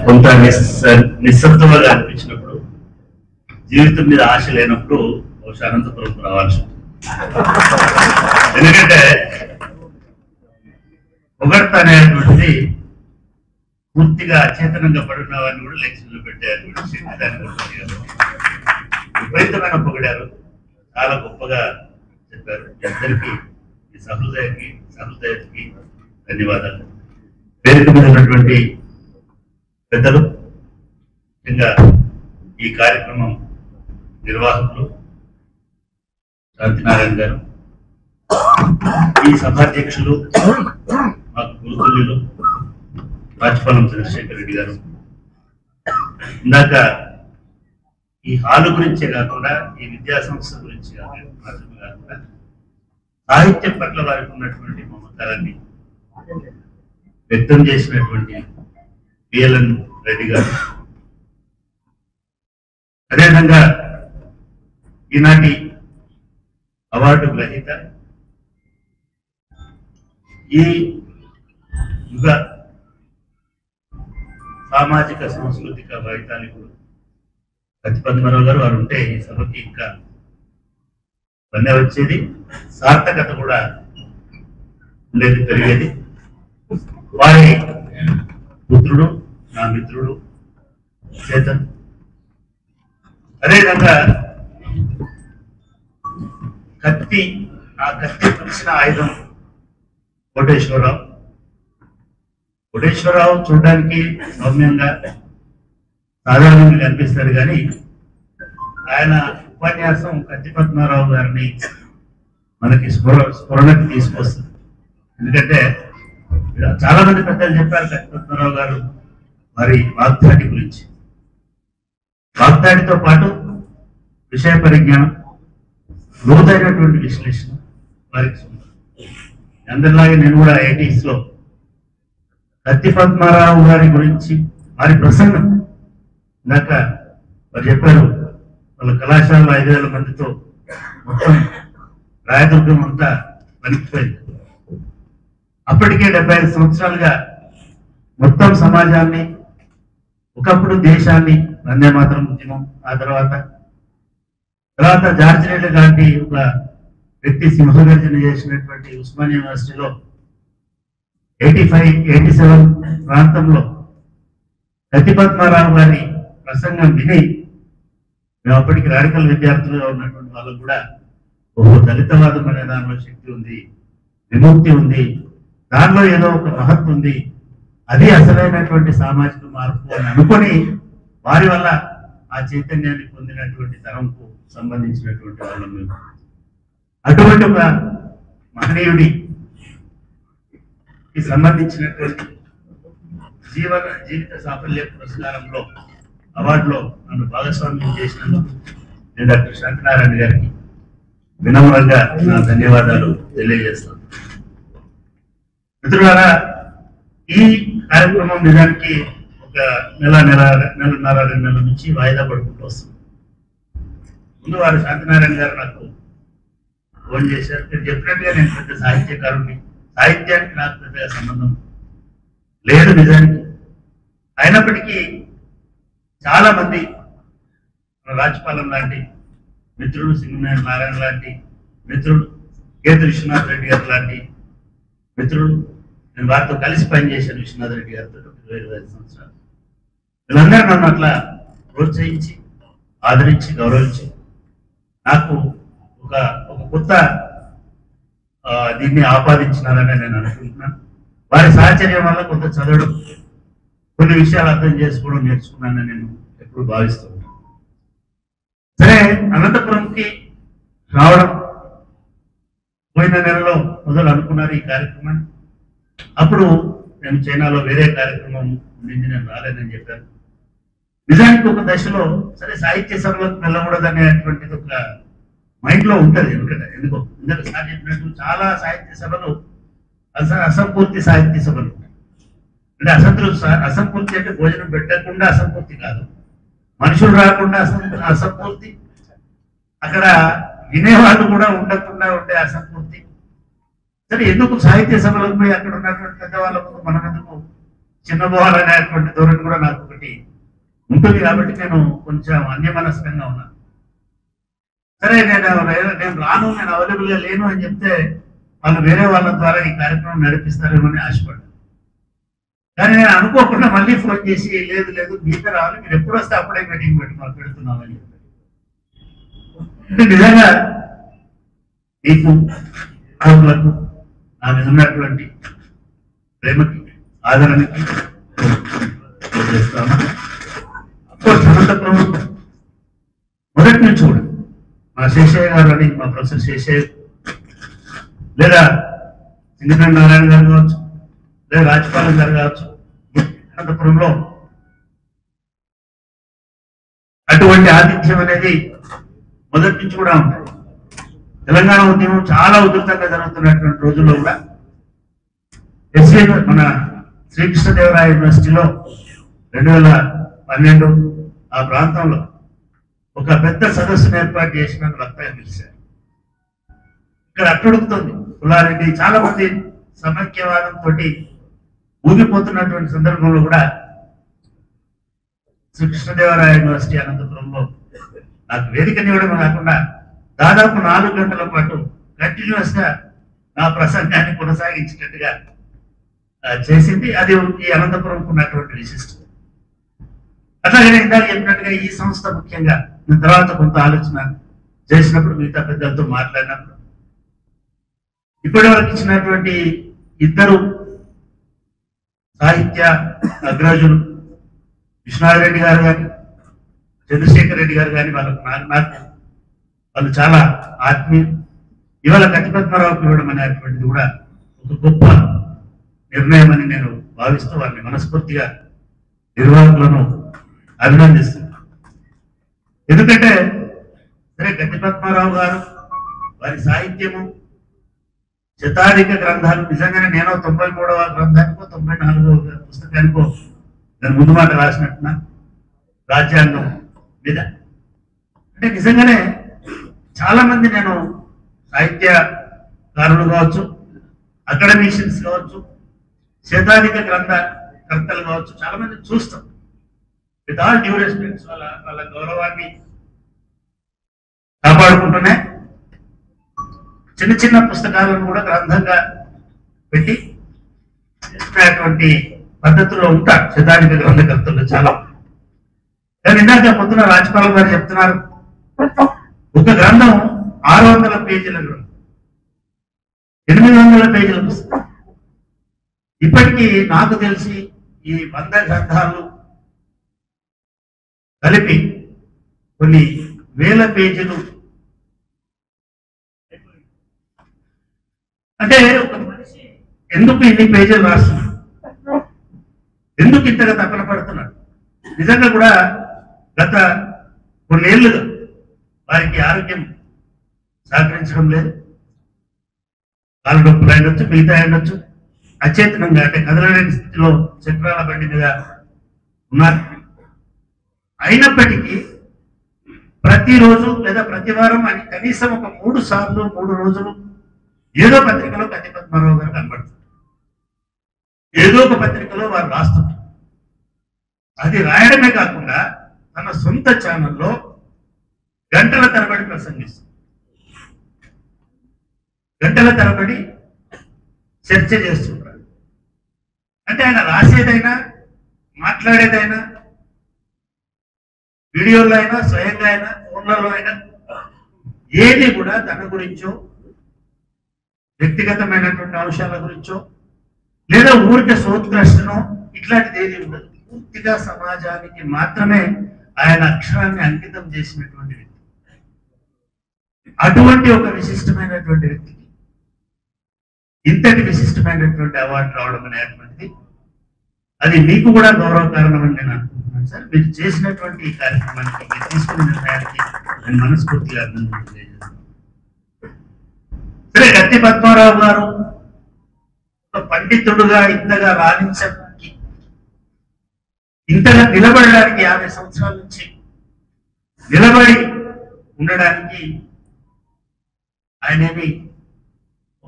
కొంత నిస్సత్తుగా అనిపించినప్పుడు, జీవితం మీద ఆశ లేనప్పుడు బహుశా అనంతపురం రావాల్సి ఉంటుంది. ఎందుకంటే పొగడ్త అనేటువంటిది పూర్తిగా అచేతనంగా పడిన వారిని కూడా లెక్చర్లు పెట్టారు. విపరీతమైన పొగిడారు, చాలా గొప్పగా చెప్పారు. అందరికీ ఈ సహృదయకి ధన్యవాదాలు. వేదిక మీద ఉన్నటువంటి పెద్దలు, ముఖ్యంగా ఈ కార్యక్రమం నిర్వాహకులు శాంతినారాయణ గారు, ఈ సభాధ్యక్షులు మాకు గురుతుల్యులు రాజపాలెం చంద్రశేఖర్ రెడ్డి గారు, ఇందాక ఈ హాలు గురించే కాకుండా ఈ విద్యా సంస్థ గురించి మాత్రమే కాకుండా సాహిత్యం పట్ల వారికి ఉన్నటువంటి మమకారాన్ని వ్యక్తం చేసినటువంటి పిఎల్ఎన్ రెడ్డి గారు, అదేవిధంగా ఈనాటి అవార్డు గ్రహీత, ఈ యుగ సామాజిక సాంస్కృతిక వైతాళికుడు ప్రతిపద్మరావు గారు. వారు ఉంటే ఈ సభకి ఇంకా పన్నే వచ్చేది, సార్థకత కూడా ఉండేది, పెరిగేది. వారి పుత్రుడు, నా మిత్రుడు చేతన్, అదేవిధంగా కత్తి పిలిచిన ఆయుధం కోటేశ్వరరావు చూడడానికి సౌమ్యంగా సాధారణంగా కనిపిస్తాడు, కానీ ఆయన ఉపన్యాసం కత్తి పద్మారావు గారిని మనకి స్ఫురణకు తీసుకొస్తుంది. ఎందుకంటే చాలా మంది పెద్దలు చెప్పారు కత్తి పద్మారావు గారు వారి వాగ్దాటి గురించి. వాగ్దాటితో పాటు విషయ పరిజ్ఞానం, లోతైనటువంటి విశ్లేషణ వారికి. అందరిలాగే నేను కూడా 80s లో కత్తి పద్మారావు గారి గురించి వారి ప్రసంగం, ఇందాక వారు చెప్పారు వాళ్ళ కళాశాలలో 5,000 మందితో మొత్తం రాయదుర్గం అంతా వణికిపోయింది. అప్పటికే 75 సంవత్సరాలుగా మొత్తం సమాజాన్ని, ఒకప్పుడు దేశాన్ని, వందే మాతరం ఉద్యమం, ఆ తర్వాత జార్జ్ రెడ్డి లాంటి ఒక వ్యక్తి సింహగర్జన చేసినటువంటి ఉస్మానియా యూనివర్సిటీలో 85-87 ప్రాంతంలో కత్తి పద్మారావు గారి ప్రసంగం విని మేము అప్పటికి రాడికల్ విద్యార్థులుగా ఉన్నటువంటి వాళ్ళు కూడా ఓహో, దళితవాదం అనే దానిలో శక్తి ఉంది, విముక్తి ఉంది, దానిలో ఏదో ఒక మహత్వం ఉంది, అది అసలైనటువంటి సామాజిక మార్పు అని అనుకొని వారి వల్ల ఆ చైతన్యాన్ని పొందినటువంటి తరంకు సంబంధించినటువంటి వాళ్ళం మేము. అటువంటి ఒక మహనీయుడికి సంబంధించినటువంటి జీవిత సాఫల్య పురస్కారంలో అవార్డులో నన్ను భాగస్వామ్యం చేసినందుకు నేను డాక్టర్ శాంతినారాయణ గారికి వినమ్రంగా నా ధన్యవాదాలు తెలియజేస్తాను. మిత్రులారా, ఈ కార్యక్రమం నిజానికి ఒక నెలన్నర 2 నెలల నుంచి వాయిదా పడుకుంటూ వస్తుంది. ముందు వారు శాంతినారాయణ గారు నాకు ఫోన్ చేశారు. మీరు చెప్పినట్టుగా నేను పెద్ద సాహిత్యకారుడిని, సాహిత్యానికి నాకు పెద్దగా సంబంధం లేదు నిజానికి. అయినప్పటికీ చాలా మంది రాజపాలెం లాంటి మిత్రుడు, సింగనారాయణ నారాయణ లాంటి మిత్రుడు, కేతు విశ్వనాథ్ రెడ్డి గారు లాంటి మిత్రుడు, నేను వారితో కలిసి పనిచేశాను విశ్వనాథ్ రెడ్డి గారితో 25 సంవత్సరాలు. వీళ్ళందరూ నన్ను అట్లా ప్రోత్సహించి, ఆదరించి, గౌరవించి నాకు ఒక కొత్త దీన్ని ఆపాదించినారని నేను అనుకుంటున్నాను. వారి సాహచర్యం వల్ల కొంత చదవడం, కొన్ని విషయాలు అర్థం చేసుకోవడం నేర్చుకున్నానని నేను ఎప్పుడు భావిస్తున్నాను. సరే, అనంతపురంకి రావడం పోయిన నెలలో మొదలు అనుకున్నారు ఈ కార్యక్రమాన్ని. అప్పుడు నేను చైనాలో వేరే కార్యక్రమం ఉండింది, నేను రాలేదని చెప్పాను. నిజానికి ఒక దశలో సరే సాహిత్య సభలకు వెళ్ళకూడదనేటువంటిది ఒక మైండ్ లో ఉంటది. ఎందుకో ఇందాక సార్ చెప్పినట్టు చాలా సాహిత్య సభలు అసంపూర్తి సాహిత్య సభలు ఉంటాయి. అంటే అసంపూర్తి అంటే భోజనం పెట్టకుండా అసంపూర్తి కాదు, మనుషులు రాకుండా అసంపూర్తి, అక్కడ వినేవాళ్ళు కూడా ఉండకుండా ఉండే అసంపూర్తి. సరే, ఎందుకు సాహిత్య సభలకు పోయి అక్కడ ఉన్నటువంటి పెద్దవాళ్ళకు మనం ఎందుకు చిన్నబోవాలనేటువంటి ధోరణి కూడా నాకు ఒకటి ఉంటుంది కాబట్టి నేను కొంచెం అన్యమనస్కంగా ఉన్నాను. సరే నేను రాను, నేను అవైలబుల్గా లేను అని చెప్తే వాళ్ళు వేరే వాళ్ళ ద్వారా ఈ కార్యక్రమం నడిపిస్తారేమో అని ఆశపడ్డాను. కానీ నేను అనుకోకుండా మళ్ళీ ఫోన్ చేసి లేదు లేదు మీతో రావాలి, మీరు ఎప్పుడు వస్తే అప్పుడే మీటింగ్ పెడుతున్నామని చెప్పారు. అంటే నిజంగా మీకు ఆవులకు నా మీద ఉన్నటువంటి ప్రేమకి ఆదరణకి చేస్తాను. అనంతపురం మొదటి నుంచి కూడా మా శేషయ్య గారు అని, మా ప్రొఫెసర్ శేషయ్య లేదా సింగరేణి నారాయణ గారు కావచ్చు, లేదా రాజపాలెం గారు కావచ్చు, అనంతపురంలో అటువంటి ఆతిథ్యం అనేది మొదటి నుంచి కూడా ఉంటుంది. తెలంగాణ ఉద్యమం చాలా ఉధృతంగా జరుగుతున్నటువంటి రోజుల్లో కూడా ఎస్ఏ మన శ్రీకృష్ణదేవరాయ యూనివర్సిటీలో 2012 ఆ ప్రాంతంలో ఒక పెద్ద సదస్సును ఏర్పాటు చేసి నన్ను వక్తగా పిలిచారు. ఇక్కడ అట్టుడుకుతుంది పుల్లారెడ్డి, చాలా మంది సమైక్యవాదంతో ఊగిపోతున్నటువంటి సందర్భంలో కూడా శ్రీకృష్ణదేవరాయ యూనివర్సిటీ అనంతపురంలో నాకు వేదికనివ్వడమే కాకుండా దాదాపు 4 గంటల పాటు కంటిన్యూస్ గా నా ప్రసంగాన్ని కొనసాగించేటట్టుగా చేసింది. అది ఈ అనంతపురం ఉన్నటువంటి విశిష్టత. అట్లాగే ఇందాక చెప్పినట్టుగా ఈ సంస్థ ముఖ్యంగా నేను తర్వాత కొంత ఆలోచన చేసినప్పుడు, మిగతా పెద్దలతో మాట్లాడినప్పుడు, ఇప్పటి వరకు ఇచ్చినటువంటి 2 సాహిత్య అగ్రజులు విష్ణురెడ్డి గారు కానీ చంద్రశేఖర్ రెడ్డి గారు కానీ వాళ్ళు చాలా ఆత్మీయ. ఇవాళ కత్తిపద్మరావుకి ఇవ్వడం అనేటువంటిది కూడా ఒక గొప్ప నిర్ణయం అని నేను భావిస్తూ వారిని మనస్ఫూర్తిగా నిర్వాహకులను అభినందిస్తున్నాను. ఎందుకంటే సరే కత్తిపద్మరావు గారు వారి సాహిత్యము శతాధిక గ్రంథాలు, నిజంగానే నేను 93వ గ్రంథానికో 94వ పుస్తకానికో దాని ముందు మాట రాసినట్టున్నా రాజ్యాంగం మీద. అంటే నిజంగానే చాలా మంది నేను సాహిత్యకారులు కావచ్చు, అకాడమిషియన్స్ కావచ్చు, శతాధిక గ్రంథకర్తలు కావచ్చు, చాలా మంది చూస్తాం. విత్ ఆల్ డ్యూ రెస్పెక్ట్స్ వాళ్ళ గౌరవాన్ని కాపాడుకుంటూనే చిన్న చిన్న పుస్తకాలను కూడా గ్రంథంగా పెట్టి చేసినటువంటి పద్ధతిలో ఉంటారు శతాధిక గ్రంథకర్తలు చాలా. కానీ ఇందాక పొద్దున రాజపాల్ గారు చెప్తున్నారు, ఒక గ్రంథం 600 పేజీల గ్రంథం, 800 పేజీల పుస్తకం. ఇప్పటికీ నాకు తెలిసి ఈ 100 గ్రంథాలు కలిపి కొన్ని వేల పేజీలు. అంటే ఒక మనిషి ఎందుకు ఇన్ని పేజీలు రాస్తున్నాడు, ఎందుకు ఇంతగా తపన పడుతున్నాడు? నిజంగా కూడా గత కొన్నేళ్లుగా వారికి ఆరోగ్యం సహకరించడం లేదు. కాలు నొప్పులు అయినొచ్చు, మిగతా అయినొచ్చు, అచేతనంగా అంటే కదలలేని స్థితిలో చక్రాల బండి మీద ఉన్నారు. అయినప్పటికీ ప్రతిరోజు లేదా ప్రతి వారం అని కనీసం ఒక 3 సార్లు 3 రోజులు ఏదో పత్రికలో కత్తిపద్మరావు గారు కనబడుతుంది. ఏదో ఒక పత్రికలో వారు రాస్తుంటారు. అది రాయడమే కాకుండా తన సొంత ఛానల్లో గంటల తరబడి ప్రసంగిస్తుంది, గంటల తరబడి చర్చ చేస్తుంటారు. అంటే ఆయన రాసేదైనా మాట్లాడేదైనా వీడియోలో అయినా స్వయంగా అయినా ఫోన్లలో అయినా ఏది కూడా తన గురించో వ్యక్తిగతమైనటువంటి అంశాల గురించో లేదా ఊరికే సోత్కృష్టనో ఇట్లాంటిది ఏది ఉండదు. పూర్తిగా సమాజానికి మాత్రమే ఆయన అక్షరాన్ని అంకితం చేసినటువంటి వ్యక్తి. అటువంటి ఒక విశిష్టమైనటువంటి వ్యక్తికి ఇంతటి విశిష్టమైనటువంటి అవార్డు రావడం అనేటువంటిది అది మీకు కూడా గౌరవ కారణం అని నేను అనుకుంటున్నాను సార్. మీరు చేసినటువంటి ఈ కార్యక్రమానికి, మీరు తీసుకున్న నిర్ణయానికి నేను మనస్ఫూర్తిగా అభినందనలు తెలియజేస్తాను. సరే, కత్తిపద్మరావు గారు ఒక పండితుడుగా ఇంతగా రాణించడానికి, ఇంతగా నిలబడడానికి 50 సంవత్సరాల నుంచి నిలబడి ఉండడానికి ఆయనేమి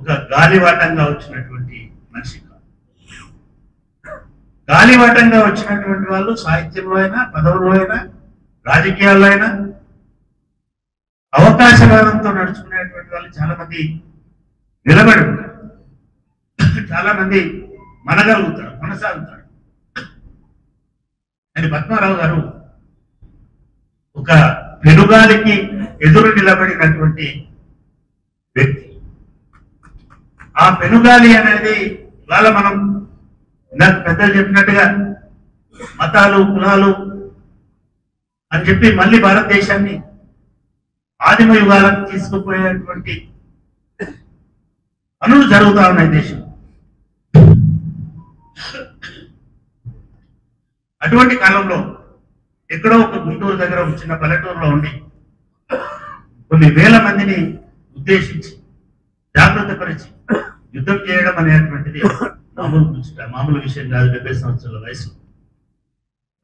ఒక గాలివాటంగా వచ్చినటువంటి మనిషి కాదు. గాలివాటంగా వచ్చినటువంటి వాళ్ళు సాహిత్యంలో అయినా, పదవుల్లో అయినా, రాజకీయాల్లో అయినా అవకాశవాదంతో నడుచుకునేటువంటి వాళ్ళు చాలా మంది నిలబడి ఉంటారు, చాలా మంది మనగలుగుతారు, కొనసాగుతారు. అని పద్మారావు గారు ఒక పెనుగాలికి ఎదురు నిలబడినటువంటి వ్యక్తి. ఆ పెనుగాలి అనేది ఇవాళ మనం ఇందాక పెద్దలు చెప్పినట్టుగా మతాలు, కులాలు అని చెప్పి మళ్ళీ భారతదేశాన్ని ఆదిమ యుగాలకు తీసుకుపోయేటువంటి పనులు జరుగుతా ఉన్నాయి దేశం. అటువంటి కాలంలో ఎక్కడో ఒక గుంటూరు దగ్గర ఒక చిన్న పల్లెటూరులో ఉండి కొన్ని వేల మందిని ఉద్దేశించి జాగ్రత్త పరిచి యుద్ధం చేయడం అనేటువంటిది మామూలు విషయం కాదు. 70 సంవత్సరాల వయసు,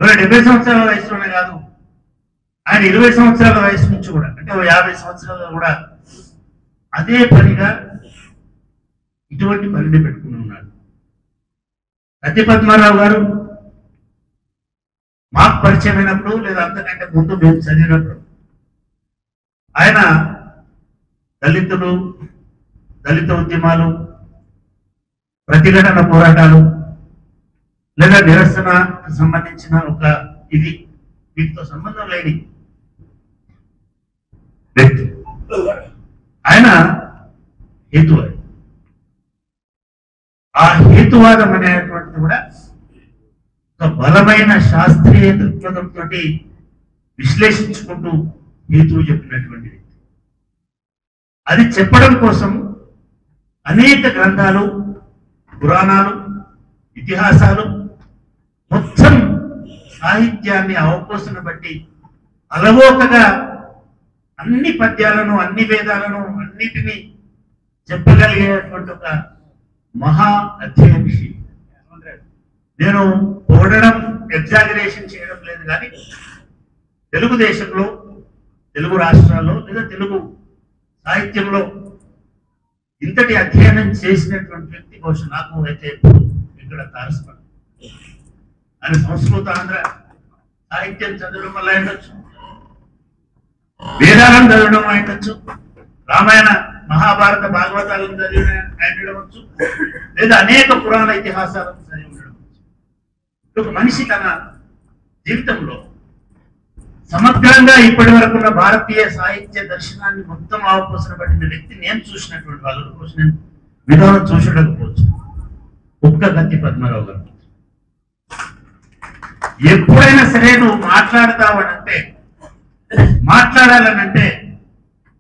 70 సంవత్సరాల వయసులోనే కాదు, ఆయన 20 సంవత్సరాల వయసు నుంచి కూడా, అంటే 50 సంవత్సరాలు కూడా అదే పనిగా ఇటువంటి పనిని పెట్టుకుని ఉన్నాడు. సత్య పద్మారావు గారు మాకు పరిచయమైనప్పుడు లేదా అంతకంటే ముందు మేము చదివినప్పుడు ఆయన దళితులు, దళిత ఉద్యమాలు, ప్రతిఘటన పోరాటాలు లేదా నిరసనకు సంబంధించిన ఒక ఇది వీటితో సంబంధం లేని వ్యక్తి. ఆయన హేతువాది. ఆ హేతువాదం అనేటువంటిది కూడా ఒక బలమైన శాస్త్రీయ దృక్పథంతో విశ్లేషించుకుంటూ హేతువు చెప్పినటువంటి వ్యక్తి. అది చెప్పడం కోసం అనేక గ్రంథాలు, పురాణాలు, ఇతిహాసాలు, మొత్తం సాహిత్యాన్ని అవపోసన బట్టి అలవోకగా అన్ని పద్యాలను, అన్ని వేదాలను, అన్నిటినీ చెప్పగలిగేటువంటి ఒక మహా అధ్యయనశీలి. నేను పొగడడం, ఎగ్జాగరేషన్ చేయడం లేదు, కానీ తెలుగుదేశంలో, తెలుగు రాష్ట్రాల్లో లేదా తెలుగు సాహిత్యంలో ఇంతటి అధ్యయనం చేసినటువంటి వ్యక్తి బహుశా నాకు అయితే ఇక్కడ తారసపడ. ఆయన సంస్కృత, ఆంధ్ర సాహిత్యం చదవడం వల్ల ఉండొచ్చు, వేదాలను చదవడం ఉండొచ్చు, రామాయణ, మహాభారత, భాగవతాలను చదివిన ఉండవచ్చు, లేదా అనేక పురాణ ఇతిహాసాలను చదివి ఉండవచ్చు. ఒక మనిషి తన జీవితంలో సమగ్రంగా ఇప్పటి వరకు ఉన్న భారతీయ సాహిత్య దర్శనాన్ని మొత్తం అవపోసన పట్టిన వ్యక్తి నేను చూసినటువంటి వాళ్ళు కోసం నేను విధానం చూసడకపోవచ్చు. ఒక్క గత్తి పద్మారావు గారు. ఎప్పుడైనా సరే నువ్వు మాట్లాడతావనంటే, మాట్లాడాలనంటే,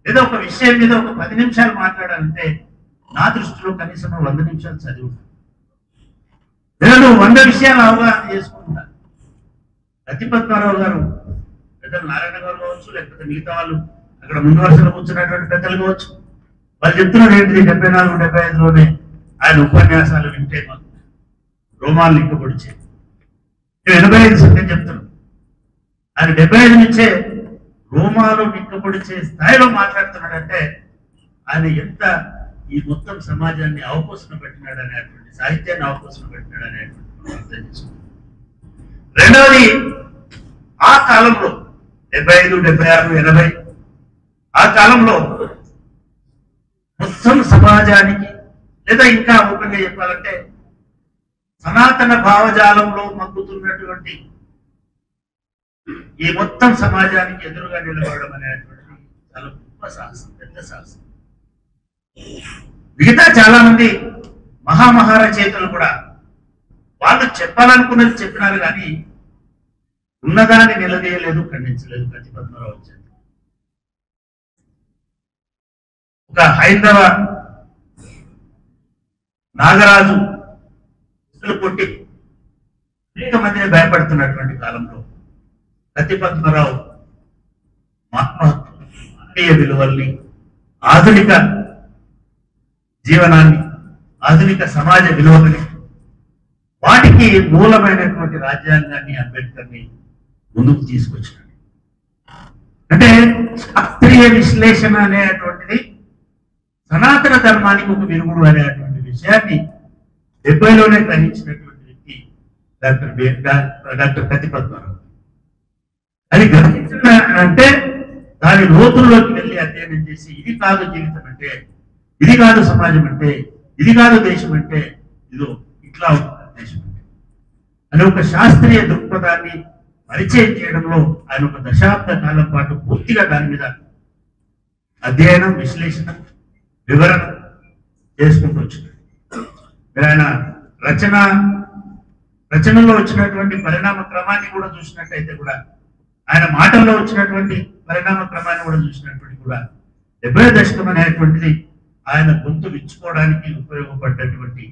ఏదో ఒక విషయం మీద ఒక 10 నిమిషాలు మాట్లాడాలంటే నా దృష్టిలో కనీసం 100 నిమిషాలు చదివి లేదా నువ్వు 100 విషయాలు అవగాహన చేసుకుంటా. గత్తి పద్మారావు గారు పెద్దలు నారాయణ గారు కావచ్చు, లేకపోతే మిగతా వాళ్ళు అక్కడ ముందు వరుసలో కూర్చున్నటువంటి పెద్దలు కావచ్చు, వాళ్ళు చెప్తున్నారు ఏంటిది, 74, 75లోనే ఆయన ఉపన్యాసాలు వింటే మాకు రోమాలు నిక్కబడిచే. నేను 85 సంఖ్య చెప్తున్నాను. ఆయన 75 నుంచే రోమాలు నిక్కబడిచే స్థాయిలో మాట్లాడుతున్నాడంటే ఆయన ఎంత ఈ మొత్తం సమాజాన్ని అవపోసన పెట్టినాడు అనేటువంటి, సాహిత్యాన్ని అవపోసన పెట్టినాడు అనేటువంటి అర్థం చేసుకుంటాం. రెండవది, ఆ కాలంలో 75, 76, 80 ఆ కాలంలో మొత్తం సమాజానికి, లేదా ఇంకా ఓపెన్గా చెప్పాలంటే సనాతన భావజాలంలో మగ్గుతున్నటువంటి ఈ మొత్తం సమాజానికి ఎదురుగా నిలబడడం అనేటువంటి చాలా గొప్ప సాహసం, పెద్ద సాహసం. మిగతా చాలా మంది మహారచయితలు కూడా వాళ్ళు చెప్పాలనుకున్నది చెప్పినారు, కానీ ఉన్నదాన్ని నిలదీయలేదు, ఖండించలేదు. గత్తి పద్మారావు వచ్చారు. ఒక హైందవ నాగరాజు కొట్టి అనేక మందిని భయపడుతున్నటువంటి కాలంలో గత్తి పద్మారావు మానవీయ విలువల్ని, ఆధునిక జీవనాన్ని, ఆధునిక సమాజ విలువలని, వాటికి మూలమైనటువంటి రాజ్యాంగాన్ని, అంబేద్కర్ని ముందుకు తీసుకొచ్చినాడు. అంటే శాస్త్రీయ విశ్లేషణ అనేటువంటిది సనాతన ధర్మానికి ఒక విరుగుడు అనేటువంటి విషయాన్ని 70లోనే గ్రహించినటువంటి వ్యక్తి డాక్టర్ కత్తి పద్మారావు. అది గమనించిన అంటే దాని లోతుల్లోకి వెళ్ళి అధ్యయనం చేసి ఇది కాదు జీవితం అంటే, ఇది కాదు సమాజం అంటే, ఇది కాదు దేశం అంటే, ఇదో ఇట్లా ఉంటుంది దేశం అంటే అని ఒక శాస్త్రీయ దృక్పథాన్ని పరిచయం చేయడంలో ఆయన ఒక దశాబ్ద కాలం పాటు పూర్తిగా దాని మీద అధ్యయనం, విశ్లేషణ, వివరణ చేసుకుంటూ వచ్చింది. ఆయన రచనలో వచ్చినటువంటి పరిణామ క్రమాన్ని కూడా చూసినట్టయితే కూడా, ఆయన మాటల్లో వచ్చినటువంటి పరిణామ క్రమాన్ని కూడా చూసినటువంటి కూడా 70వ దశకం అనేటువంటిది ఆయన గొంతు విచ్చుకోవడానికి ఉపయోగపడ్డటువంటి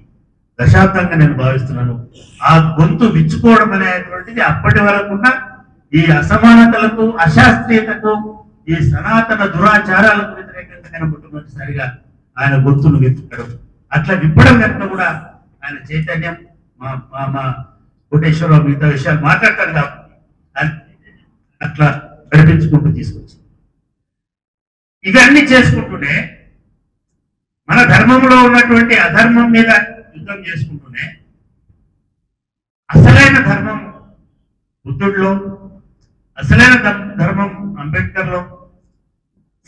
దశాబ్దంగా నేను భావిస్తున్నాను. ఆ గొంతు విచ్చుకోవడం అనేటువంటిది అప్పటి వరకున్న ఈ అసమానతలకు, అశాస్త్రీయతకు, ఈ సనాతన దురాచారాలకు వ్యతిరేకంగా నేను మొట్టమొదటిసారిగా ఆయన గొంతును విప్పడం, అట్లా విప్పడం కనుక కూడా ఆయన చైతన్యం మా కోటేశ్వరరావు మిగతా విషయాలు మాట్లాడతారు కాబట్టి అట్లా నడిపించుకుంటూ తీసుకొచ్చి ఇవన్నీ చేసుకుంటూనే మన ధర్మంలో ఉన్నటువంటి అధర్మం మీద యుద్ధం చేసుకుంటూనే అసలైన ధర్మం బుద్ధుడిలో, అసలైన ధర్మం అంబేద్కర్లో,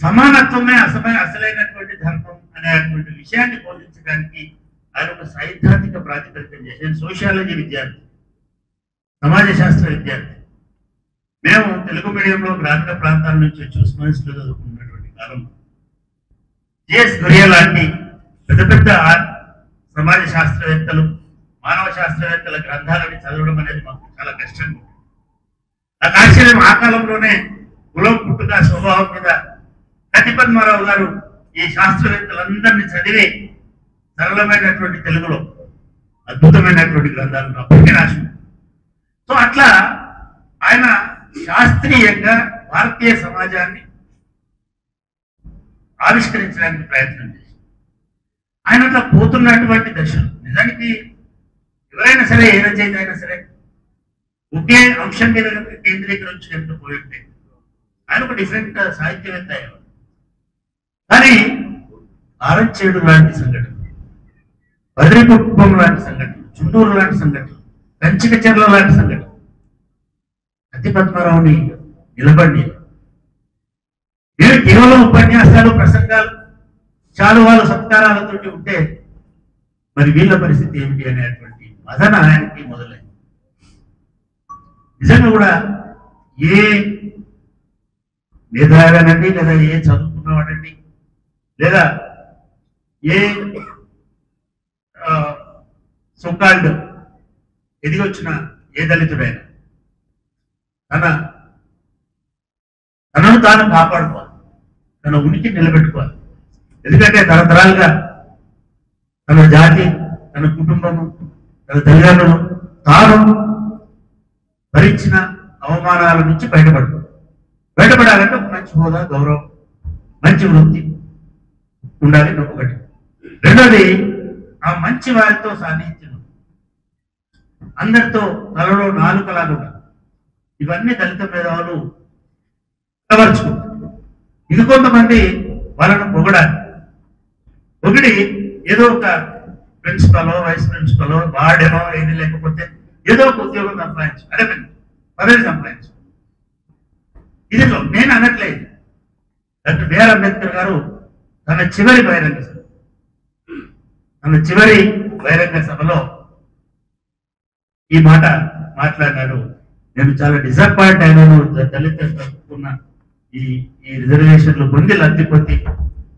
సమానత్వమే అసలైనటువంటి ధర్మం అనేటువంటి విషయాన్ని బోధించడానికి ఆయన ఒక సైద్ధాంతిక ప్రాతిపదికం చేసి, నేను సోషియాలజీ విద్యార్థి, సమాజ శాస్త్ర విద్యార్థి. మేము తెలుగు మీడియంలో గ్రామీణ ప్రాంతాల నుంచి వచ్చి ఉస్మానియాలో చదువుకున్నటువంటి కాలం జేఎస్ గురియా లాంటి పెద్ద పెద్ద సమాజ శాస్త్రవేత్తలు, మానవ శాస్త్రవేత్తల గ్రంథాలని చదవడం అనేది మాకు చాలా కష్టంగా. నాకు ఆశ్చర్యం, ఆ కాలంలోనే కులం, పుట్టుక, స్వభావం మీద కత్తి పద్మారావు గారు ఈ శాస్త్రవేత్తలందరినీ చదివి సరళమైనటువంటి తెలుగులో అద్భుతమైనటువంటి గ్రంథాలను అప్పటికే రాసి. సో అట్లా ఆయన శాస్త్రీయంగా భారతీయ సమాజాన్ని ఆవిష్కరించడానికి ప్రయత్నం చేసి ఆయన అట్లా పోతున్నటువంటి దశలు నిజానికి ఎవరైనా సరే, ఏ రచయిత అయినా సరే ఒకే అంశం మీద కేంద్రీకరించి ఎంత పోయింటే ఆయన ఒక డిఫరెంట్ సాహిత్యవేత్త అయ్యేవాడు. కానీ ఆరంచేడు లాంటి సంఘటన, బద్రికుప్పం లాంటి సంఘటన, చుండూరు లాంటి సంఘటన, కంచికచెర్ల లాంటి సంఘటన కత్తి పద్మారావుని నిలబడి నేను కేవలం ఉపన్యాసాలు, ప్రసంగాలు, చాలువాలు, సత్కారాలతోటి ఉంటే మరి వీళ్ళ పరిస్థితి ఏమిటి అనేటువంటి మదన ఆయనకి మొదలైంది. నిజంగా కూడా ఏ మేధావినండి, లేదా ఏ చదువుకున్నవాడండి, లేదా ఏ సోకాల్డ్ ఎదిగొచ్చిన ఏ దళితుడైనా తనను తాను కాపాడుకోవాలి, తన ఉనికి నిలబెట్టుకోవాలి. ఎందుకంటే తరతరాలుగా తన జాతి, తన కుటుంబము, తన తల్లిదండ్రులు తాను భరించిన అవమానాల నుంచి బయటపడాలంటే ఒక మంచి హోదా, గౌరవం, మంచి వృత్తి ఉండాలి ఒకటి. రెండోది ఆ మంచి వారితో సాన్నిహిత్యం, అందరితో తలలో నాలుకలాగా ఉండాలి. ఇవన్నీ దళిత మేధావులు అలవర్చుకుంటారు. ఇది కొంతమంది వాళ్ళను పొగిడి ఏదో ఒక ప్రిన్సిపల్, వైస్ ప్రిన్సిపల్, వార్డెనో ఏది లేకపోతే ఏదో ఒక ఉద్యోగం సంపాదించు, అదే పదవి సంపాదించు. ఇది నేను అనట్లేదు. డాక్టర్ బిఆర్ అంబేద్కర్ గారు తన చివరి బహిరంగ సభలో ఈ మాట మాట్లాడినాడు. నేను చాలా డిసప్పాయింట్ అయినాను. దళిత తప్పుకున్న ఈ రిజర్వేషన్లు పొంది లబ్ధి పొంది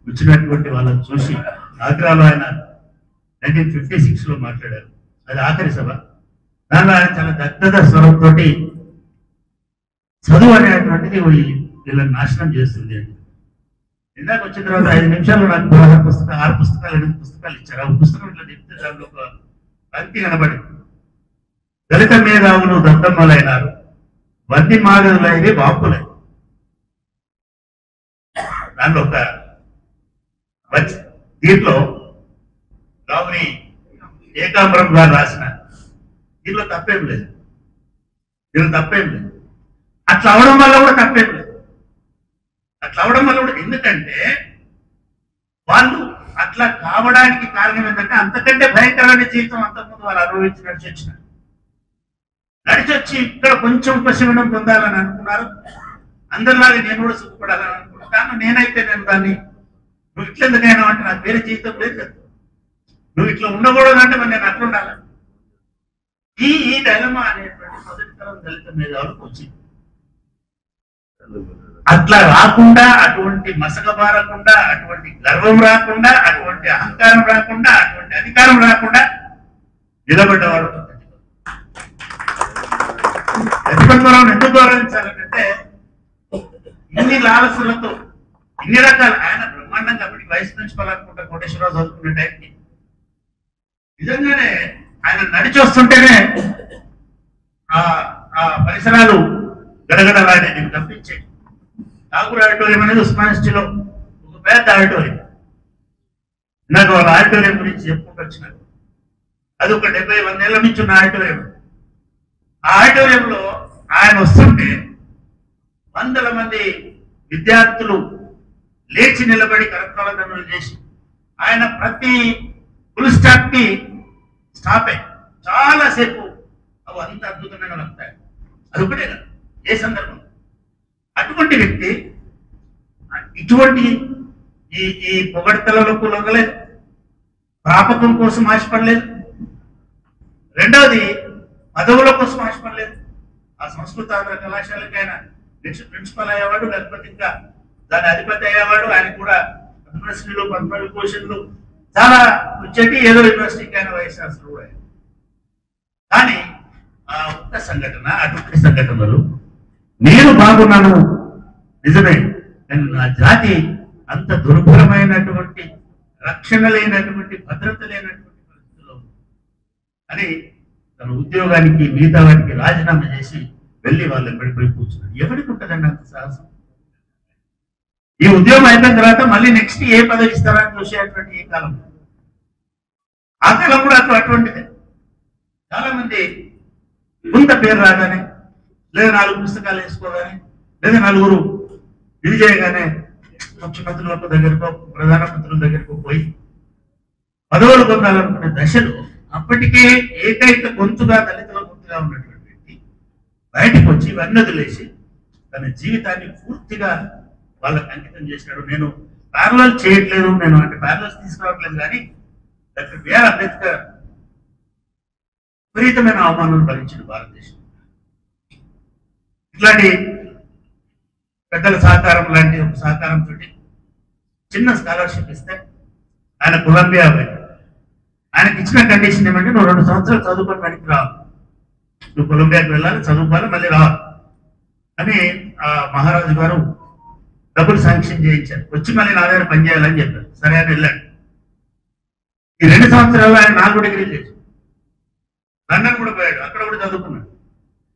వచ్చినటువంటి వాళ్ళని చూసి. ఆగ్రాలో ఆయన 1956లో మాట్లాడారు. అది ఆఖరి సభ. దానిలో ఆయన చాలా దగ్ధత స్వరంతో చదువు అనేటువంటిది వీళ్ళని నాశనం చేస్తుంది అని. ఇందాక వచ్చిన తర్వాత 5 నిమిషాలు నాకు 6 పుస్తకాలు 8 పుస్తకాలు ఇచ్చారు. ఆ పుస్తకం ఇట్లా చెప్తే దాంట్లో ఒక పంక్తి కనబడింది. దళిత మేధావులు దద్దమ్మలైనారు, బంది మాగదులైనవి బాపులై. దాంట్లో ఒక దీంట్లో రావుని ఏకాంబరం గారు రాసిన దీంట్లో తప్పేం లేదు. అట్లా అవడం వల్ల కూడా తప్పేం లేదు. ఎందుకంటే వాళ్ళు అట్లా కావడానికి కారణం ఏంటంటే అంతకంటే భయంకరమైన జీవితం అంతకుముందు వాళ్ళు అనుభవించి నడిచి వచ్చినారు. నడిచొచ్చి ఇక్కడ కొంచెం ఉపశమనం పొందాలని అనుకున్నారు. అందరిలాగా నేను కూడా సుఖపడాలని అనుకుంటాను. నేనైతే నేను దాన్ని నువ్వు ఇట్లెందుకైనా అంటే నాకు వేరే జీవితం లేదు కదా, నువ్వు ఇట్లా ఉండకూడదు అంటే మరి నేను అట్లా ఉండాలి. ఈ డైలమా అనేటువంటి మొదటి తరం దళిత మేధావులకు వచ్చింది. అట్లా రాకుండా, అటువంటి మసకబారకుండా, అటువంటి గర్వం రాకుండా, అటువంటి అహంకారం రాకుండా, అటువంటి అధికారం రాకుండా నిలబడ్డవాడు ప్రతిపక్షం. ఎందుకు గౌరవించాలంటే ఇన్ని లాలసులతో ఇన్ని రకాల ఆయన బ్రహ్మాండంగా అప్పటికి వయసు పెంచుకోవాలనుకుంటే కోటేశ్వరరావు చదువుకునే టైంకి నిజంగానే ఆయన నడిచి వస్తుంటేనే ఆ పరిసరాలు గడగడలాడేది తప్పించేది. ఠాకూర్ ఆడిటోరియం అనేది ఉస్మానిస్టీలో ఒక పెద్ద ఆడిటోరియం. నాకు వాళ్ళ ఆడిటోరియం గురించి చెప్పుకుంటూ వచ్చినారు. అది ఒక 70-100 ఏళ్ల నుంచి ఉన్న ఆడిటోరియం. ఆ ఆడిటోరియంలో ఆయన వస్తుంటే వందల మంది విద్యార్థులు లేచి నిలబడి కరతాళ ధ్వనులు చేసి ఆయన ప్రతి ఫుల్ స్టాప్ కి స్టాప్ అయ్యి చాలాసేపు అవి అంత అద్భుతమైన వస్తాయి. అది ఒకటే కదా ఏ సందర్భం. అటువంటి వ్యక్తి ఇటువంటి ఈ పొగడతలకు లొంగలేదు, ప్రాపకం కోసం ఆశపడలేదు, రెండవది పదవుల కోసం ఆశపడలేదు. ఆ సంస్కృత ఆంధ్ర కళాశాలకైనా నెక్స్ట్ ప్రిన్సిపల్ అయ్యేవాడు, లేకపోతే ఇంకా దాని అధిపతి అయ్యేవాడు. ఆయన కూడా పద్మశ్రీలు పద్మవిభూషణులు చాలా వచ్చేటి, ఏదో యూనివర్సిటీకి ఆయన వైశాస్త్రుడు కూడా. కానీ ఆ ఒక్క సంఘటన, అటువంటి సంఘటనలు నేను బాగున్నాను నిజమే, కానీ నా జాతి అంత దుర్భరమైనటువంటి రక్షణ లేనటువంటి భద్రత లేనటువంటి పరిస్థితుల్లో అని తన ఉద్యోగానికి మిగతా వాటికి రాజీనామా చేసి వెళ్ళి వాళ్ళు ఎప్పటిపై కూర్చున్నారు. ఎవరికి ఉంటుందండి అంత సాహసం? ఈ ఉద్యోగం అయిపోయిన తర్వాత మళ్ళీ నెక్స్ట్ ఏ పదవి ఇస్తారా అని చూసేటువంటి ఈ కాలం, ఆ కాలం కూడా అటువంటిదే. చాలా మంది కొంత పేరు రాగానే, లేదా 4 పుస్తకాలు వేసుకోగానే, లేదా నలుగురు ఇది చేయగానే ముఖ్యమంత్రుల దగ్గరకు, ప్రధానమంత్రుల దగ్గరకు పోయి పదవులు పొందాలనుకునే దశలో అప్పటికే ఏకైక గొంతుగా దళితుల గొంతుగా ఉన్నటువంటి వ్యక్తి బయటకు వచ్చి ఇవన్నీ వదిలేసి తన జీవితాన్ని పూర్తిగా వాళ్ళకి అంకితం చేసినాడు. నేను ప్యారలల్ చేయట్లేదు, నేను అంటే ప్యారలల్స్ తీసుకురావట్లేదు, కానీ డాక్టర్ బిఆర్ అంబేద్కర్ విపరీతమైన అవమానాలు భరించిన భారతదేశం. ఇట్లాంటి పెద్దల సహకారం లాంటి ఒక సహకారంతో చిన్న స్కాలర్షిప్ ఇస్తే ఆయన కొలంబియా పోయి, ఆయనకి ఇచ్చిన కండిషన్ ఏమంటే నువ్వు 2 సంవత్సరాలు చదువుకొని వెనక్కి రావాలి, నువ్వు కొలంబియాకి వెళ్ళాలి, చదువుకోవాలి, మళ్ళీ రావాలి అని ఆ మహారాజు గారు డబ్బులు శాంక్షన్ చేయించారు. వచ్చి మళ్ళీ నా దగ్గర పనిచేయాలని చెప్పారు. సరే అని వెళ్ళాడు. ఈ 2 సంవత్సరాల్లో ఆయన 4 డిగ్రీలు చేశాడు. లండన్ కూడా పోయాడు, అక్కడ కూడా చదువుకున్నాడు.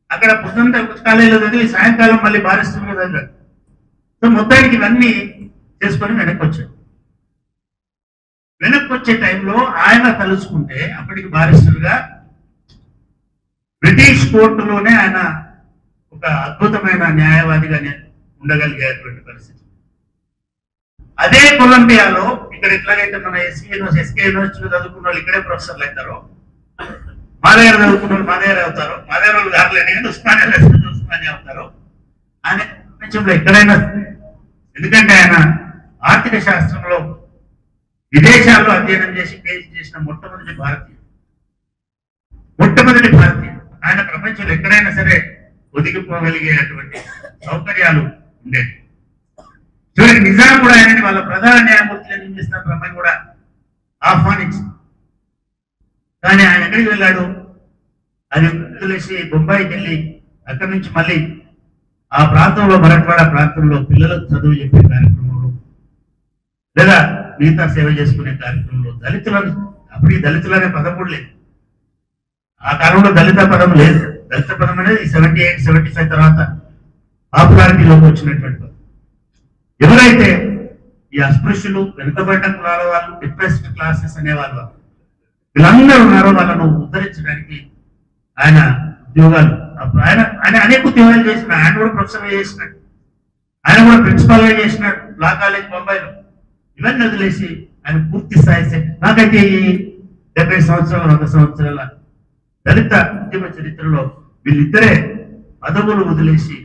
అక్కడ పొద్దున్న కాలేజీలో చదివి సాయంకాలం మళ్ళీ బారిస్టర్గా చదివాడు. సో మొత్తానికి ఇవన్నీ చేసుకొని వెనక్కి వచ్చాడు. వెనక్కి వచ్చే టైంలో ఆయన తలుచుకుంటే అప్పటికి బారిస్టర్గా బ్రిటిష్ కోర్టులోనే ఆయన ఒక అద్భుతమైన న్యాయవాదిగా ఉండగలిగేటువంటి పరిస్థితి. అదే కొలంబియాలో ఇక్కడ ఎట్లాగైతే మన ఎస్కే యూనివర్సిటీలో చదువుకున్న వాళ్ళు ఇక్కడే ప్రొఫెసర్లు అవుతారో, మా దగ్గర చదువుకున్న వాళ్ళు మా దగ్గర అవుతారు, మా దగ్గర వాళ్ళు కాదులేని కానీ ఉస్మానియా అవుతారు. ఆయన ప్రపంచంలో ఎక్కడైనా, ఎందుకంటే ఆయన ఆర్థిక శాస్త్రంలో విదేశాల్లో అధ్యయనం చేసి పేజీ చేసిన మొట్టమొదటి భారతీయుడు. ఆయన ప్రపంచంలో ఎక్కడైనా సరే ఒదిగిపోగలిగేటువంటి సౌకర్యాలు ఉండేవి. చివరికి నిజాం కూడా ఆయనని వాళ్ళ ప్రధాన న్యాయమూర్తిగా నియమిస్తారు రమ్మని కూడా ఆహ్వానించింది. కానీ ఆయన ఎక్కడికి వెళ్ళాడు? అది వదిలేసి బొంబాయికి వెళ్ళి అక్కడి నుంచి మళ్ళీ ఆ ప్రాంతంలో మరాఠవాడ ప్రాంతంలో పిల్లలకు చదువు చెప్పే కార్యక్రమంలో, లేదా మిగతా సేవ చేసుకునే కార్యక్రమంలో దళితులను, అప్పటికి దళితులనే పదం కూడా లేదు. ఆ కాలంలో దళిత పదం లేదు. దళిత పదం అనేది 78, 75 తర్వాత పాపులారిటీలోకి వచ్చినటువంటి పదం. ఎవరైతే ఈ అస్పృశ్యులు, వెనుకబడిన కులాల వాళ్ళు, డిప్రెస్డ్ క్లాసెస్ అనేవాళ్ళు, వీళ్ళందరూ ఉన్నారో వాళ్ళను ఉద్ధరించడానికి ఆయన ఉద్యోగాలు, ఆయన అనేక ఉద్యోగాలు చేసినాడు. ఆయన కూడా ప్రొఫెసర్గా చేసినాడు, ఆయన కూడా ప్రిన్సిపాల్గా చేసినాడు లా కాలేజ్ బొంబాయిలో. ఇవన్నీ వదిలేసి ఆయన పూర్తి స్థాయి, నాకైతే ఈ 70 సంవత్సరాల 100 సంవత్సరాల దళిత ఉద్యమ చరిత్రలో వీళ్ళిద్దరే పదవులు వదిలేసి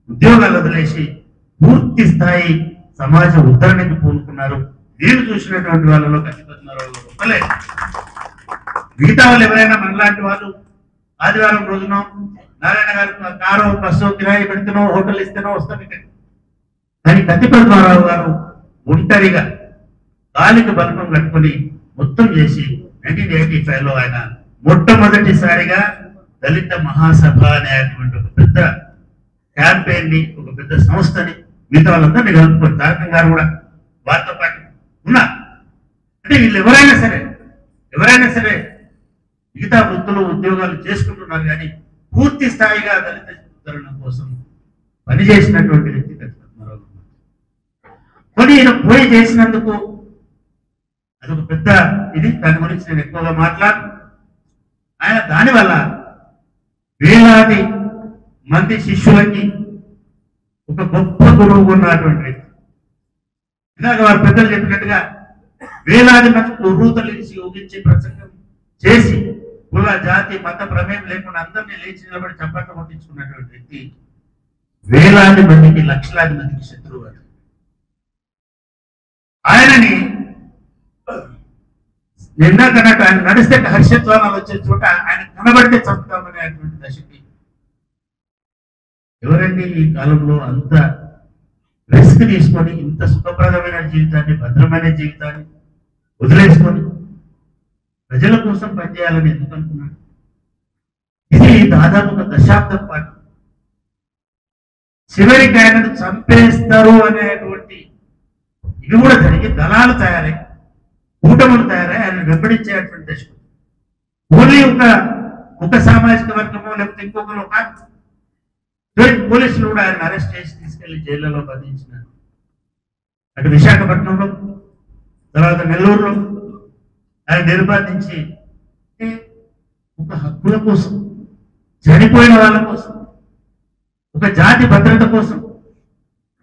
ఉద్యోగాలు వదిలేసి పూర్తి స్థాయి సమాజ ఉద్ధరణకి పూనుకున్నారు. నేను చూసినటువంటి వాళ్ళలో కచ్చిపతిరావు గొప్పలే. మిగతా వాళ్ళు ఎవరైనా మనలాంటి వాళ్ళు ఆదివారం రోజున నారాయణ గారు కారు బస్సు కిరాయి పెడుతున్నావు, హోటల్ ఇస్తేనో వస్తాం ఇక్కడ. కానీ కచ్చిపతిరావు గారు ఒంటరిగా గాలికి బల్బం కట్టుకుని మొత్తం చేసి 1985లో ఆయన మొట్టమొదటిసారిగా దళిత మహాసభ అనేటువంటి ఒక పెద్ద క్యాంపెయిన్ ని, ఒక పెద్ద సంస్థని మిగతా వాళ్ళందరినీ కలుపుకొని తారకం గారు కూడా వారితో పాటు ఉన్నారు. అంటే వీళ్ళు ఎవరైనా సరే మిగతా వృత్తులు ఉద్యోగాలు చేసుకుంటున్నారు, కానీ పూర్తి స్థాయిగా దళిత ఉద్ధరణ కోసం పనిచేసినటువంటి వ్యక్తి కచ్చిపతిరావు. కొన్ని ఈయన పోయి చేసినందుకు అదొక పెద్ద ఇది, దాని గురించి నేను ఎక్కువగా మాట్లాడు. ఆయన దానివల్ల వేలాది మంది శిష్యులకి ఒక గొప్ప గురువు ఉన్నటువంటి వ్యక్తి. ఇలాగ వారు పెద్దలు చెప్పినట్టుగా వేలాది మంది ఉర్రూతలిసి ఊగించి ప్రసంగం చేసి కుల జాతి మత ప్రమేయం లేకుండా అందరినీ లేచి నిలబడి చప్పట్లు కొట్టించుకున్నటువంటి వ్యక్తి వేలాది మందికి, లక్షలాది మందికి శత్రువు. ఆయనని నిన్నకన్నట్టు ఆయన నడిస్తే హర్షత్వానాలు వచ్చే చోట ఆయన కనబడితే చంపుతామనేటువంటి దశకి ఎవరండి ఈ కాలంలో అంత రిస్క్ తీసుకొని ఇంత సుఖప్రదమైన జీవితాన్ని, భద్రమైన జీవితాన్ని వదిలేసుకొని ప్రజల కోసం పనిచేయాలని ఎందుకు అనుకున్నాడు? ఇది దాదాపు ఒక దశాబ్దం పాటు చివరికి ఆయనను చంపేస్తారు అనేటువంటి ఇవి కూడా జరిగి దళాలు తయారై, కూటములు తయారై ఆయన వెంబడించేటువంటి దశ. ఓన్లీ ఒక సామాజిక వర్గమో లేకపోతే ఇంకొకరు కాదు, పోలీసులు కూడా ఆయన అరెస్ట్ చేసి తీసుకెళ్లి జైళ్లలో బంధించినారు. అటు విశాఖపట్నంలో, తర్వాత నెల్లూరులో ఆయన నిర్బంధించి ఒక హక్కుల కోసం, చనిపోయిన వాళ్ళ కోసం, ఒక జాతి భద్రత కోసం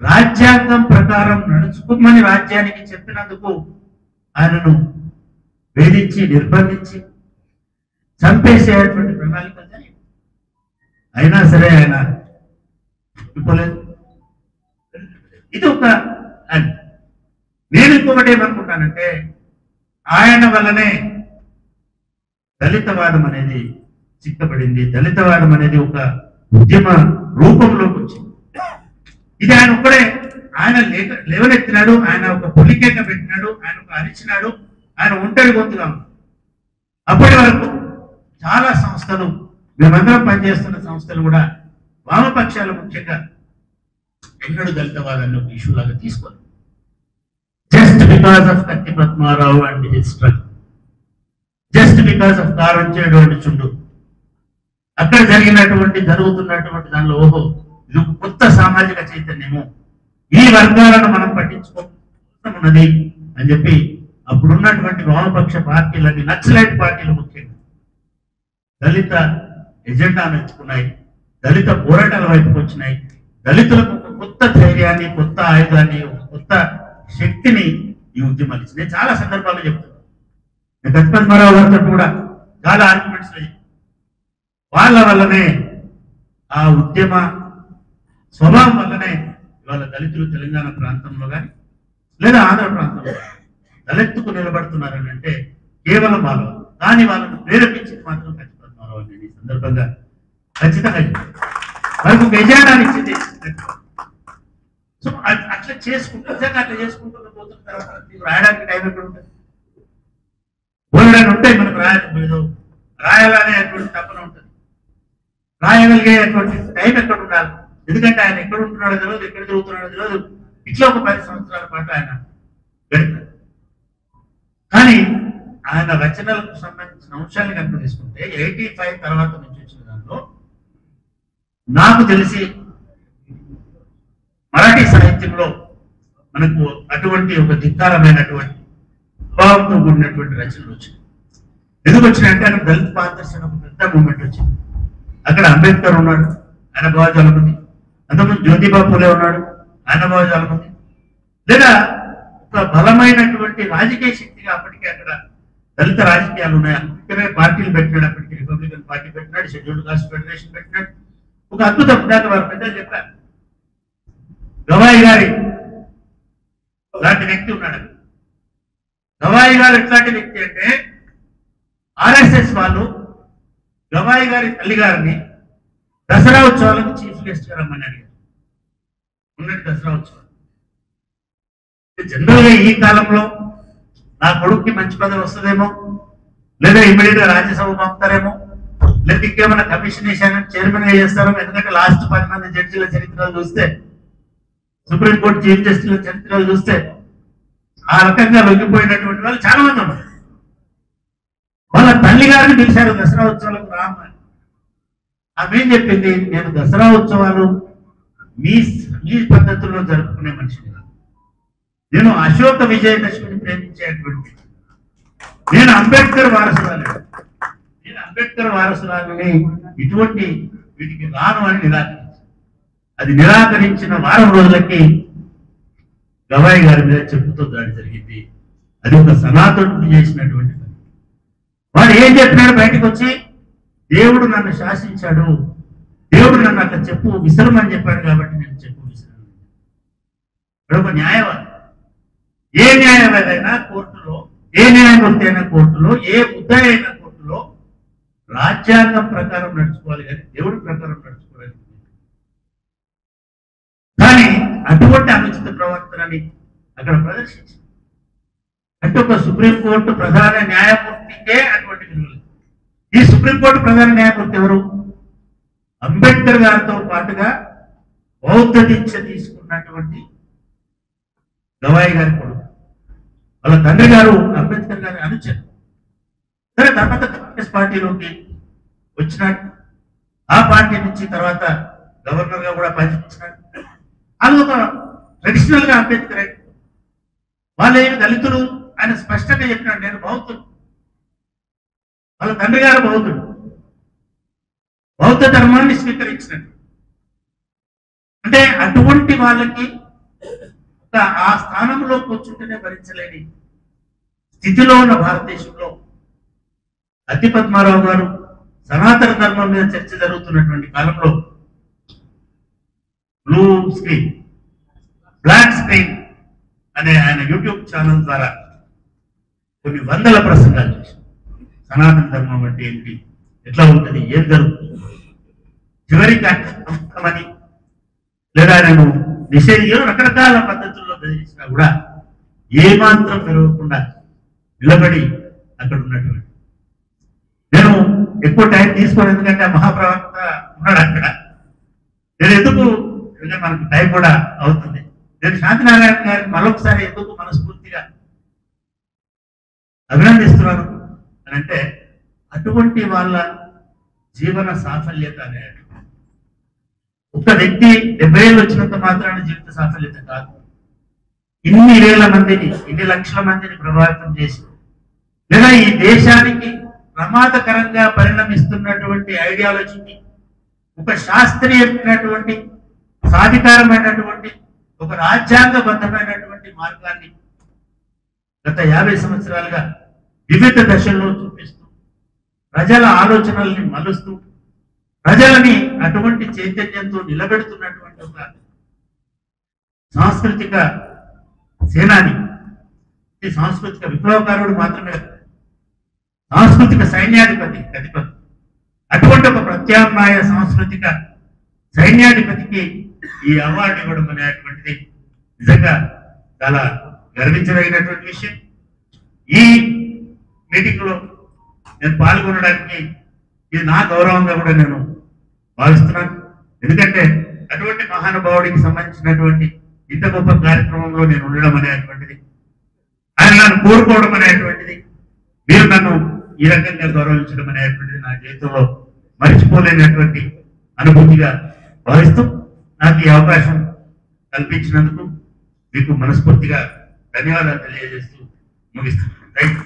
రాజ్యాంగం ప్రకారం నడుచుకోమని రాజ్యానికి చెప్పినందుకు ఆయనను వేధించి నిర్బంధించి చంపేసేటువంటి ప్రణాళిక జరిగింది. అయినా సరే ఆయన చెప్పలేదు. ఇది ఒక నేను ఇంకొకటి ఏమనుకుంటానంటే, ఆయన వల్లనే దళితవాదం అనేది చిక్కబడింది, దళితవాదం అనేది ఒక ఉద్యమ రూపంలోకి వచ్చింది. ఇది ఆయన ఒక్కడే, ఆయన లేవనెత్తినాడు, ఆయన ఒక పులికేక పెట్టినాడు, ఆయన ఒక అరిచినాడు, ఆయన ఒంటరి గొంతుగా ఉన్నాడు. అప్పటి వరకు చాలా సంస్థలు, మేమందరం పనిచేస్తున్న సంస్థలు కూడా వామపక్షాలు ముఖ్యంగా ఎన్నడూ దళితవాదాన్ని ఒక ఇష్యూ లాగా తీసుకోవాలి. జస్ట్ బికాస్ ఆఫ్ కత్తి Padmarao and his struggle, just because of Karamchedu and Chundu, అక్కడ జరుగుతున్నటువంటి దానిలో ఓహో ఇది ఒక కొత్త సామాజిక చైతన్యము, ఈ వర్గాలను మనం పట్టించుకోవడం ఉన్నది అని చెప్పి అప్పుడున్నటువంటి వామపక్ష పార్టీలన్నీ, నక్సలైట్ పార్టీలు ముఖ్యంగా దళిత ఎజెండాను ఎంచుకున్నాయి, దళిత పోరాటాల వైపుకు వచ్చినాయి. దళితులకు ఒక కొత్త ధైర్యాన్ని, కొత్త ఆయుధాన్ని, ఒక కొత్త శక్తిని ఈ ఉద్యమాలు ఇచ్చింది. నేను చాలా సందర్భాల్లో చెప్తున్నాను, నేను కచ్చిపతిరావు గారితో కూడా చాలా ఆర్గ్యుమెంట్స్ వాళ్ళ వల్లనే, ఆ ఉద్యమ స్వభావం వల్లనే ఇవాళ దళితులు తెలంగాణ ప్రాంతంలో కానీ లేదా ఆంధ్ర ప్రాంతంలో దళితుకు నిలబడుతున్నారని అంటే కేవలం వాళ్ళు, కానీ వాళ్ళను ప్రేరేపించింది మాత్రం కచ్చిపతిరావు అని ఈ సందర్భంగా ఖచ్చితంగా వాళ్ళకు ఒక ఎజెండాని ఇచ్చింది. సో అట్లా చేసుకుంటూ నిజంగా అట్లా చేసుకుంటూ పోతున్న తర్వాత రాయడానికి టైం ఎక్కడ ఉంటుంది? ఓడని ఉంటాయి మనకు రాయాలనే అటువంటి తపన ఉంటుంది, రాయగలిగేటువంటి టైం ఎక్కడ ఉండాలి? ఎందుకంటే ఆయన ఎక్కడ ఉంటున్నాడో తెలియదు, ఎక్కడ తిరుగుతున్నాడో తెలియదు. ఇట్లా ఒక 10 సంవత్సరాల పాటు ఆయన గడిపారు. కానీ ఆయన రచనలకు సంబంధించిన అంశాలను కనుక తీసుకుంటే 85 తర్వాత నుంచి వచ్చిన దానిలో నాకు తెలిసి మరాఠీ సాహిత్యంలో మనకు అటువంటి ఒక ధిక్కారమైనటువంటి స్వభావంతో కూడినటువంటి రచనలు వచ్చినాయి. ఎందుకు వచ్చినాయంటే ఆయన దళిత పాంతర్స్ ఒక పెద్ద మూమెంట్ వచ్చింది. అక్కడ అంబేద్కర్ ఉన్నాడు, ఆయన భావజాలం ఉంది. అంతకుముందు జ్యోతిబా పూలే ఉన్నాడు, ఆయన భావజాలం ఉంది. లేదా ఒక బలమైనటువంటి రాజకీయ శక్తిగా అప్పటికే అక్కడ దళిత రాజకీయాలు ఉన్నాయి. అందుకనే పార్టీలు పెట్టినప్పటికీ రిపబ్లికన్ పార్టీ పెట్టినాడు, షెడ్యూల్డ్ కాస్ట్ ఫెడరేషన్ పెట్టినాడు. ఒక అద్భుతం ఇందాక వారు పెద్దలు చెప్పారు. గవాయి గారి లాంటి వ్యక్తి ఉన్నాడు. గవాయి గారు ఎట్లాంటి వ్యక్తి అంటే ఆర్ఎస్ఎస్ వాళ్ళు గవాయి గారి తల్లి గారిని దసరా ఉత్సవాలకు చీఫ్ గెస్ట్ గా రమ్మని అడిగారు. ఉన్నది దసరా ఉత్సవాలు. జనరల్ గా ఈ కాలంలో నా కొడుక్కి మంచి పదవి వస్తుందేమో, లేదా ఇమ్మీడియట్ గా రాజ్యసభ పంపుతారేమో, లేదా ఇంకేమైనా కమిషన్ చైర్మన్ గా చేస్తారేమో. ఎందుకంటే లాస్ట్ 10 మంది జడ్జిల చరిత్రలు చూస్తే, సుప్రీంకోర్టు చీఫ్ జస్టిస్ల చరిత్రలు చూస్తే ఆ రకంగా లొంగిపోయినటువంటి వాళ్ళు చాలా మంది ఉన్నారు. వాళ్ళ తల్లి గారిని పిలిచారు దసరా ఉత్సవాలకు రామ్మని. ఆమె ఏం చెప్పింది, నేను దసరా ఉత్సవాలు మీ పద్ధతుల్లో జరుపుకునే మనిషిని కాదు. నేను అశోక విజయదశమిని ప్రేమించేటువంటి, నేను అంబేద్కర్ వారసురాలని ఇటువంటి వీటికి రాను అని నిరాకరించాను. అది నిరాకరించిన వారం రోజులకి గవాయి గారి మీద చెప్పుతో దాడి జరిగింది. అది ఒక సనాతనుడు చేసినటువంటి పని. వాడు ఏం చెప్పినాడు బయటకు వచ్చి, దేవుడు నన్ను శాసించాడు, దేవుడు నన్ను అట్లా చెప్పు విసరమని చెప్పాడు కాబట్టి నేను చెప్పు విసరను. ఒక న్యాయవాది, ఏ న్యాయవాది అయినా కోర్టులో, ఏ న్యాయమూర్తి అయినా కోర్టులో, ఏ ముద్దాయి అయినా కోర్టులో రాజ్యాంగం ప్రకారం నడుచుకోవాలి కానీ దేవుడి ప్రకారం నడుచుకోవాలి. కానీ అటువంటి అనుచిత ప్రవర్తనని అక్కడ ప్రదర్శించింది. అంటే ఒక సుప్రీంకోర్టు ప్రధాన న్యాయమూర్తికే అటువంటి విలువలు. ఈ సుప్రీంకోర్టు ప్రధాన న్యాయమూర్తి ఎవరు? అంబేద్కర్ గారితో పాటుగా బౌద్ధ దీక్ష తీసుకున్నటువంటి గవాయి గారి కొడుకు. వాళ్ళ తండ్రి గారు అంబేద్కర్ గారి అనుచరుడు. సరే, తర్వాత కాంగ్రెస్ పార్టీలోకి వచ్చినాడు. ఆ పార్టీ నుంచి తర్వాత గవర్నర్ గా కూడా పనిచేసినాడు. అది ఒక ట్రెడిషనల్ గా అంబేద్కర్. వాళ్ళేమి దళితులు ఆయన స్పష్టంగా చెప్పినాడు, నేను బౌద్ధుడు. వాళ్ళ తండ్రి గారు బౌద్ధుడు, బౌద్ధ ధర్మాన్ని స్వీకరించినట్టు. అంటే అటువంటి వాళ్ళకి ఆ స్థానంలో కూర్చుంటేనే భరించలేని స్థితిలో ఉన్న భారతదేశంలో అతి పద్మారావు గారు సనాతన ధర్మం మీద చర్చ జరుగుతున్నటువంటి కాలంలో బ్లాక్ స్క్రీన్ అనే ఆయన యూట్యూబ్ ఛానల్ ద్వారా కొన్ని వందల ప్రసంగాలు చేశారు. సనాతన ధర్మం అంటే ఏంటి, ఎట్లా ఉంటుంది, ఏం జరుగుతుంది, చివరికి అని లేదా నేను నిషేధం రకరకాల పద్ధతుల్లో బెదిరించినా కూడా ఏమాత్రం పెరగకుండా నిలబడి అక్కడ ఉన్నటువంటి. నేను ఎక్కువ టైం తీసుకోను, ఎందుకంటే మహాప్రవక్త ఉన్నాడు అక్కడ. నేను ఎందుకు, మనకు టైం కూడా అవుతుంది. నేను శాంతినారాయణ గారిని మరొకసారి ఎందుకు మనస్ఫూర్తిగా అభినందిస్తున్నాను అని అంటే, అటువంటి వాళ్ళ జీవన సాఫల్యత అనే ఒక వ్యక్తి 70 ఏళ్ళు వచ్చినంత మాత్రాన జీవిత సాఫల్యత కాదు. ఇన్ని వేల మందిని, ఇన్ని లక్షల మందిని ప్రభావితం చేసి, లేదా ఈ దేశానికి ప్రమాదకరంగా పరిణమిస్తున్నటువంటి ఐడియాలజీని ఒక శాస్త్రీయమైనటువంటి, సాధికారమైనటువంటి, ఒక రాజ్యాంగబద్ధమైనటువంటి మార్గాన్ని గత 50 సంవత్సరాలుగా వివిధ దశల్లో చూపిస్తూ, ప్రజల ఆలోచనల్ని మలుస్తూ, ప్రజలని అటువంటి చైతన్యంతో నిలబెడుతున్నటువంటి ఒక సాంస్కృతిక సేనాని, సాంస్కృతిక విప్లవకారుడు మాత్రమే, సాంస్కృతిక సైన్యాధిపతి. అటువంటి ఒక ప్రత్యామ్నాయ సాంస్కృతిక సైన్యాధిపతికి ఈ అవార్డు ఇవ్వడం అనేటువంటిది నిజంగా చాలా గర్వించదగినటువంటి విషయం. ఈ మీటింగ్ లో నేను పాల్గొనడానికి ఇది నా గౌరవంగా కూడా నేను భావిస్తున్నాను. ఎందుకంటే అటువంటి మహానుభావుడికి సంబంధించినటువంటి ఇంత గొప్ప కార్యక్రమంలో నేను ఉండడం అనేటువంటిది, ఆయన నన్ను కోరుకోవడం అనేటువంటిది, మీరు నన్ను ఈ రకంగా గౌరవించడం అనేటువంటిది నా జీవితంలో మరిచిపోలేనటువంటి అనుభూతిగా భావిస్తూ, నాకు ఈ అవకాశం కల్పించినందుకు మీకు మనస్ఫూర్తిగా ధన్యవాదాలు తెలియజేస్తూ ముగిస్తున్నాను. Thank you.